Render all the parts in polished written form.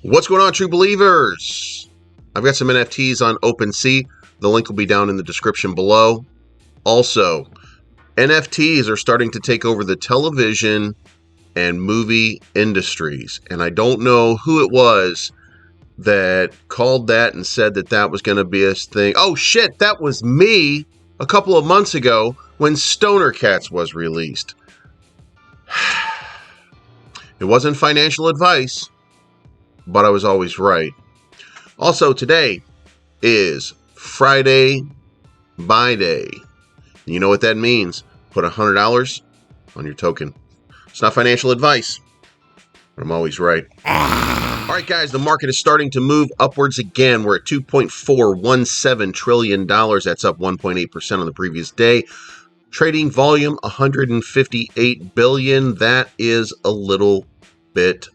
What's going on, true believers? I've got some NFTs on OpenSea. The link will be down in the description below. Also, NFTs are starting to take over the television and movie industries. And I don't know who it was that called that and said that that was going to be a thing. Oh, shit, that was me a couple of months ago when Stoner Cats was released. It wasn't financial advice, but I was always right. Also, today is Friday buy day. You know what that means? Put $100 on your token. It's not financial advice, but I'm always right. All right, guys, the market is starting to move upwards again. We're at $2.417 trillion. That's up 1.8% on the previous day. Trading volume, 158 billion. That is a little bit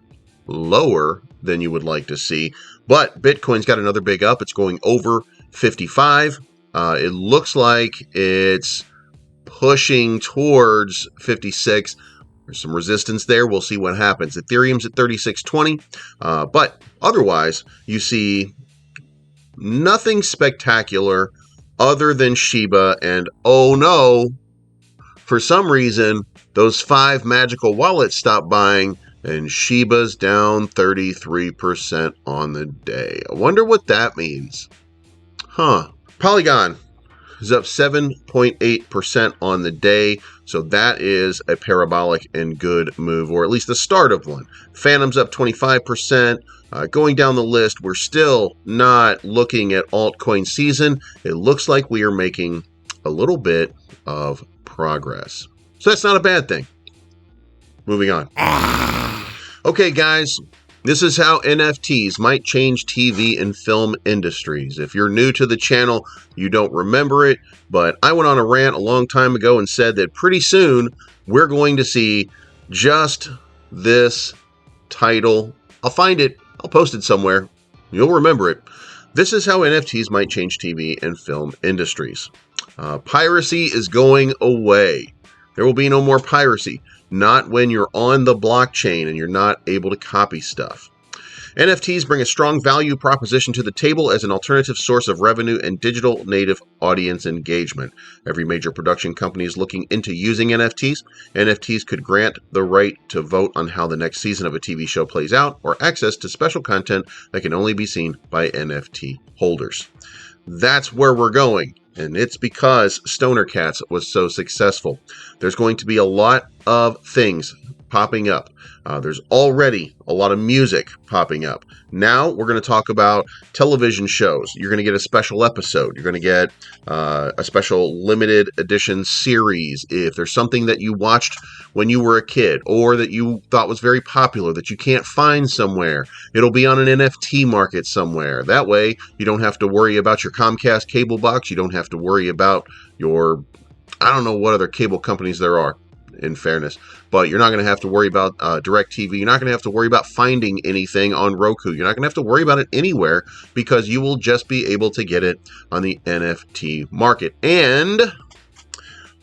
lower than you would like to see, but Bitcoin's got another big up. It's going over 55. It looks like it's pushing towards 56. There's some resistance there. We'll see what happens. Ethereum's at 3620, but otherwise you see nothing spectacular other than Shiba. And oh no, for some reason those 5 magical wallets stopped buying, and Shiba's down 33% on the day. I wonder what that means. Polygon is up 7.8% on the day. So that is a parabolic and good move, or at least the start of one. Phantom's up 25%. Going down the list, we're still not looking at altcoin season. It looks like we are making a little bit of progress. So that's not a bad thing. Moving on. Okay, guys, this is how NFTs might change TV and film industries. If you're new to the channel, you don't remember it, but I went on a rant a long time ago and said that pretty soon we're going to see just this title. I'll find it. I'll post it somewhere. You'll remember it. This is how NFTs might change TV and film industries. Piracy is going away. There will be no more piracy. Not when you're on the blockchain and you're not able to copy stuff. NFTs bring a strong value proposition to the table as an alternative source of revenue and digital native audience engagement. Every major production company is looking into using NFTs. NFTs could grant the right to vote on how the next season of a TV show plays out, or access to special content that can only be seen by NFT holders. That's where we're going. And it's because Stoner Cats was so successful. There's going to be a lot of things popping up. There's already a lot of music popping up. Now we're going to talk about television shows. You're going to get a special episode. You're going to get a special limited edition series. If there's something that you watched when you were a kid or that you thought was very popular that you can't find somewhere, it'll be on an NFT market somewhere. That way you don't have to worry about your Comcast cable box. You don't have to worry about your, I don't know what other cable companies there are, in fairness, but you're not going to have to worry about DirecTV. You're not going to have to worry about finding anything on Roku. You're not going to have to worry about it anywhere, because you will just be able to get it on the NFT market. And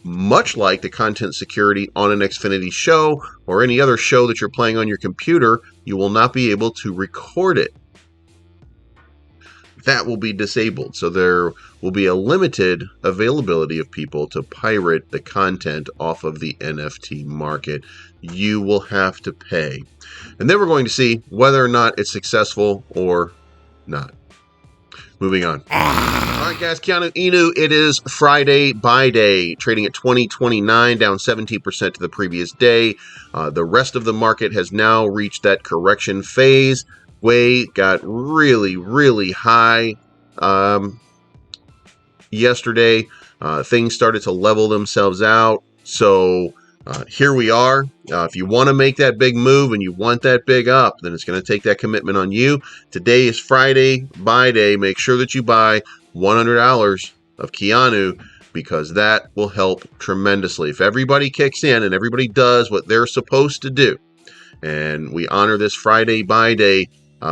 much like the content security on an Xfinity show or any other show that you're playing on your computer, you will not be able to record it. That will be disabled. So there will be a limited availability of people to pirate the content off of the NFT market. You will have to pay. And then we're going to see whether or not it's successful or not. Moving on. All right, guys, Keanu Inu, it is Friday buy day, trading at 20.29, down 17% to the previous day. The rest of the market has now reached that correction phase. Way got really, really high yesterday. Things started to level themselves out. So here we are. If you want to make that big move and you want that big up, then it's going to take that commitment on you. Today is Friday buy day. Make sure that you buy $100 of Keanu, because that will help tremendously. If everybody kicks in and everybody does what they're supposed to do, and we honor this Friday buy day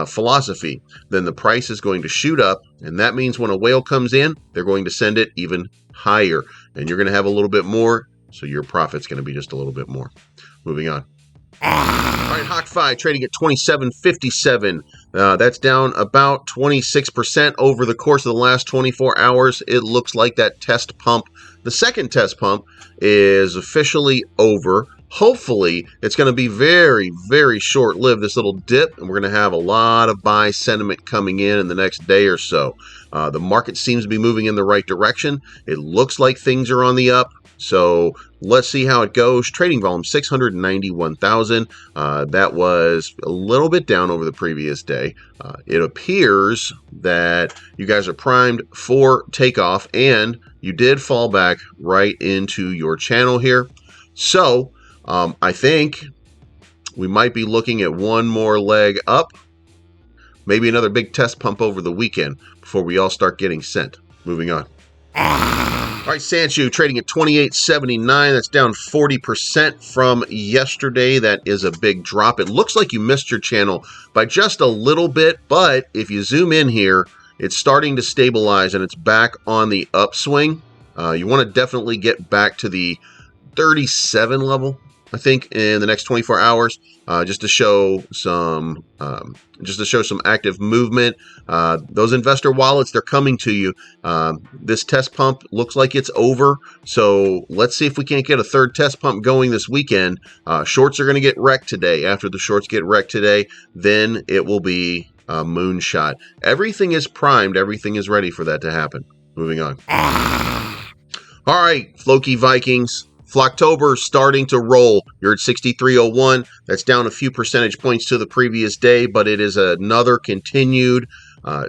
philosophy, then the price is going to shoot up, and that means when a whale comes in, they're going to send it even higher, and you're going to have a little bit more, so your profit's going to be just a little bit more. Moving on. All right, Hokk trading at 27.57. That's down about 26% over the course of the last 24 hours. It looks like that test pump, the second test pump, is officially over. Hopefully, it's going to be very, very short-lived, this little dip, and we're going to have a lot of buy sentiment coming in the next day or so. The market seems to be moving in the right direction. It looks like things are on the up. So let's see how it goes. Trading volume 691,000. That was a little bit down over the previous day. It appears that you guys are primed for takeoff, and you did fall back right into your channel here. So I think we might be looking at one more leg up, maybe another big test pump over the weekend before we all start getting sent. Moving on. All right, Sanshu trading at 28.79. That's down 40% from yesterday. That is a big drop. It looks like you missed your channel by just a little bit, but if you zoom in here, it's starting to stabilize and it's back on the upswing. You want to definitely get back to the 37 level, I think, in the next 24 hours, just to show some active movement. Those investor wallets, they're coming to you. This test pump looks like it's over, so let's see if we can't get a third test pump going this weekend. Shorts are going to get wrecked today. After the shorts get wrecked today, then it will be a moonshot. Everything is primed. Everything is ready for that to happen. Moving on. All right, Floki Vikings. Flocktober starting to roll. You're at 63.01. That's down a few percentage points to the previous day, but it is another continued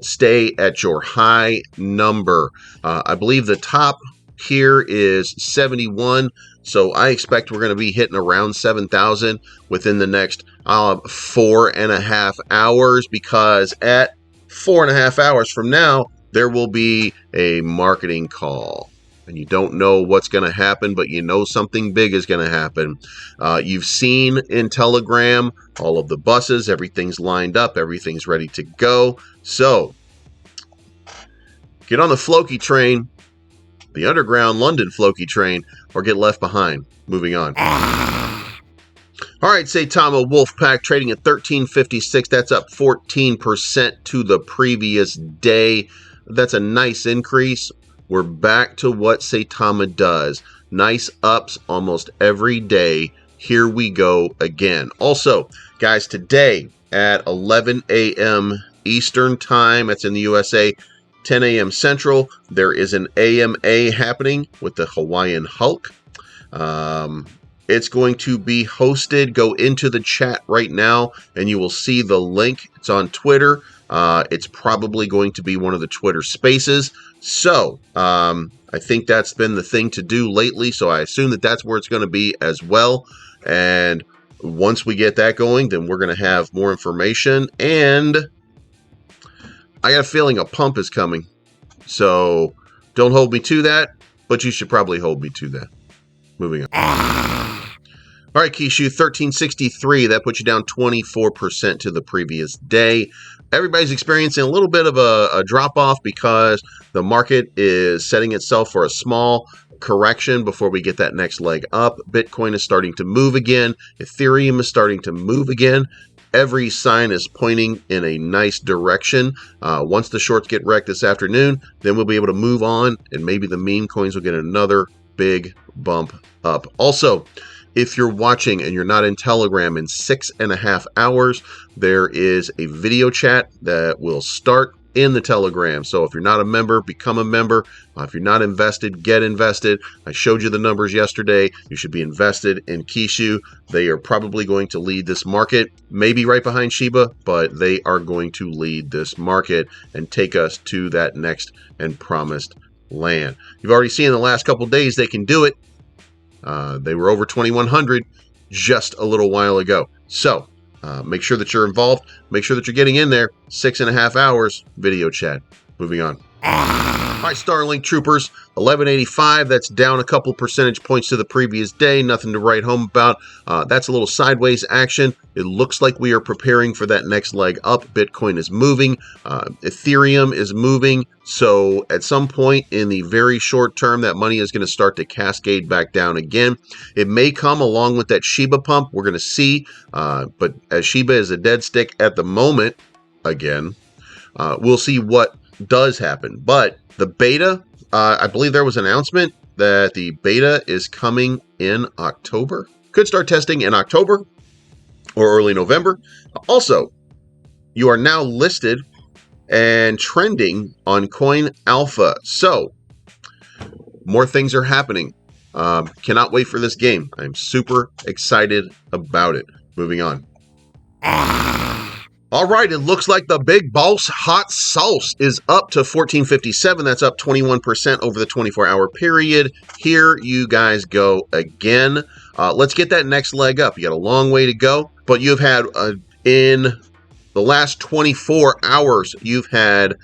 stay at your high number. I believe the top here is 71, so I expect we're going to be hitting around 7,000 within the next 4.5 hours, because at 4.5 hours from now, there will be a marketing call. And you don't know what's going to happen, but you know something big is going to happen. You've seen in Telegram all of the buses. Everything's lined up. Everything's ready to go. So get on the Floki train, the underground London Floki train, or get left behind. Moving on. All right, Saitama Wolfpack trading at 13.56. That's up 14% to the previous day. That's a nice increase. We're back to what Saitama does. Nice ups almost every day. Here we go again. Also, guys, today at 11 a.m. Eastern Time, that's in the USA, 10 a.m. Central, there is an AMA happening with the Hawaiian Hokk. It's going to be hosted. Go into the chat right now, and you will see the link. It's on Twitter. It's probably going to be one of the Twitter spaces. So I think that's been the thing to do lately. So I assume that that's where it's going to be as well. And once we get that going, then we're going to have more information. And I got a feeling a pump is coming. So don't hold me to that, but you should probably hold me to that. Moving on. All right, Kishu, 1363. That puts you down 24% to the previous day. Everybody's experiencing a little bit of a drop-off because the market is setting itself for a small correction before we get that next leg up. Bitcoin is starting to move again. Ethereum is starting to move again. Every sign is pointing in a nice direction. Once the shorts get wrecked this afternoon, then we'll be able to move on, and maybe the meme coins will get another big bump up. Also, if you're watching and you're not in Telegram, in 6.5 hours, there is a video chat that will start in the Telegram. So if you're not a member, become a member. If you're not invested, get invested. I showed you the numbers yesterday. You should be invested in Kishu. They are probably going to lead this market, maybe right behind Shiba, but they are going to lead this market and take us to that next and promised land. You've already seen in the last couple of days they can do it. They were over 2,100 just a little while ago. So make sure that you're involved. Make sure that you're getting in there. 6.5 hours video chat. Moving on. All right, StarLink troopers, 1185. That's down a couple percentage points to the previous day. Nothing to write home about. That's a little sideways action. It looks like we are preparing for that next leg up. Bitcoin is moving. Ethereum is moving. So at some point in the very short term, that money is going to start to cascade back down again. It may come along with that Shiba pump. We're going to see. But as Shiba is a dead stick at the moment, again, we'll see what does happen. But the beta, I believe there was an announcement that the beta is coming in October. Could start testing in October or early November. Also, you are now listed and trending on Coin Alpha. So, more things are happening. Cannot wait for this game. I'm super excited about it. Moving on. All right, it looks like the big boss hot sauce is up to 1457. That's up 21% over the 24-hour period. Here you guys go again. Let's get that next leg up. You got a long way to go, but you've had, in the last 24 hours, you've had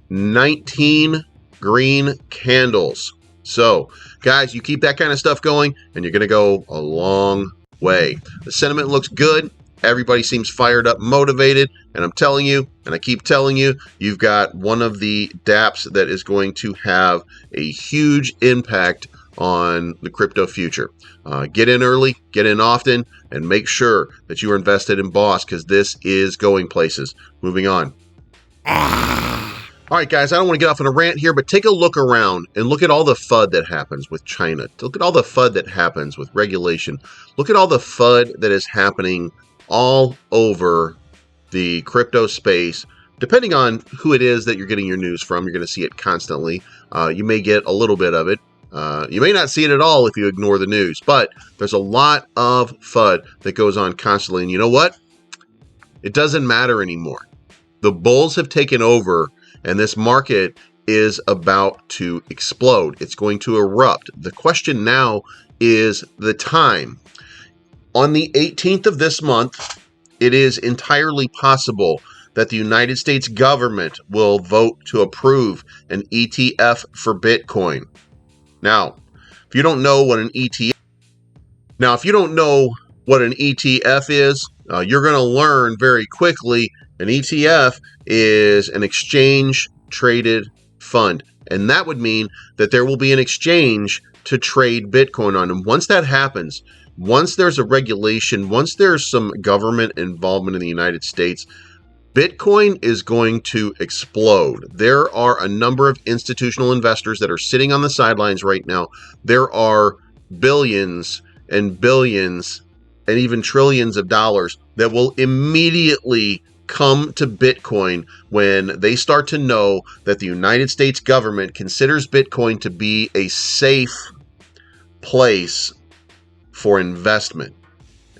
19 green candles. So, guys, you keep that kind of stuff going, and you're going to go a long way. The sentiment looks good. Everybody seems fired up, motivated, and I'm telling you, and I keep telling you, you've got one of the dApps that is going to have a huge impact on the crypto future. Get in early, get in often, and make sure that you are invested in Boss, because this is going places. Moving on. All right, guys, I don't want to get off on a rant here, but take a look around and look at all the FUD that happens with China. Look at all the FUD that happens with regulation. Look at all the FUD that is happening all over the crypto space. Depending on who it is that you're getting your news from, you're going to see it constantly. You may get a little bit of it. You may not see it at all if you ignore the news, but there's a lot of FUD that goes on constantly. And you know what? It doesn't matter anymore. The bulls have taken over, and this market is about to explode. It's going to erupt. The question now is the time. On the 18th of this month, it is entirely possible that the United States government will vote to approve an ETF for Bitcoin. Now, if you don't know what an ETF is, you're going to learn very quickly. An ETF is an exchange traded fund, and that would mean that there will be an exchange to trade Bitcoin on. And once that happens, once there's a regulation, once there's some government involvement in the United States, Bitcoin is going to explode. There are a number of institutional investors that are sitting on the sidelines right now. There are billions and billions and even trillions of dollars that will immediately come to Bitcoin when they start to know that the United States government considers Bitcoin to be a safe place for investment.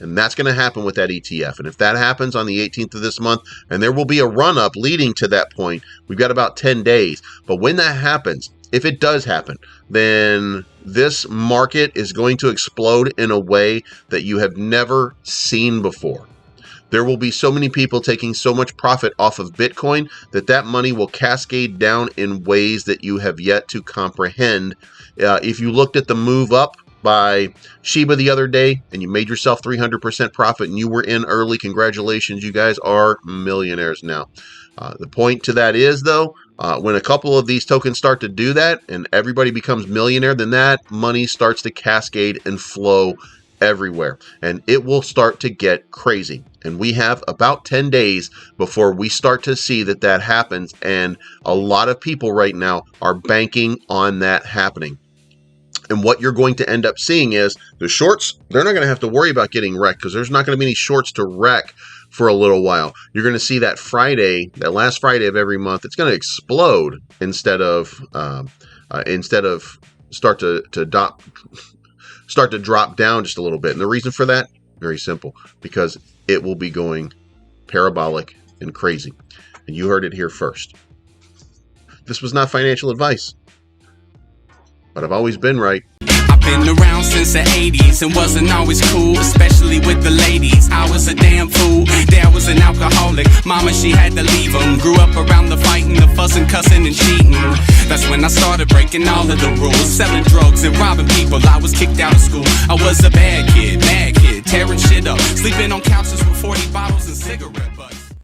And that's going to happen with that ETF. And if that happens on the 18th of this month, and there will be a run-up leading to that point, we've got about 10 days. But when that happens, if it does happen, then this market is going to explode in a way that you have never seen before. There will be so many people taking so much profit off of Bitcoin that that money will cascade down in ways that you have yet to comprehend. If you looked at the move up by Shiba the other day and you made yourself 300% profit and you were in early, congratulations, you guys are millionaires now. The point to that is, though, when a couple of these tokens start to do that and everybody becomes millionaire, then that money starts to cascade and flow everywhere, and it will start to get crazy. And we have about 10 days before we start to see that that happens, and a lot of people right now are banking on that happening. And what you're going to end up seeing is the shorts, they're not going to have to worry about getting wrecked because there's not going to be any shorts to wreck for a little while. You're going to see that Friday, that last Friday of every month, it's going to explode instead of start to drop down just a little bit. And the reason for that, very simple, because it will be going parabolic and crazy. And you heard it here first. This was not financial advice, but I've always been right. Been around since the 80s and wasn't always cool, especially with the ladies. I was a damn fool. Dad was an alcoholic, mama she had to leave him. Grew up around the fighting, the fussing, cussing and cheating. That's when I started breaking all of the rules, selling drugs and robbing people. I was kicked out of school. I was a bad kid, mad kid, tearing shit up, sleeping on couches with 40 bottles and cigarettes.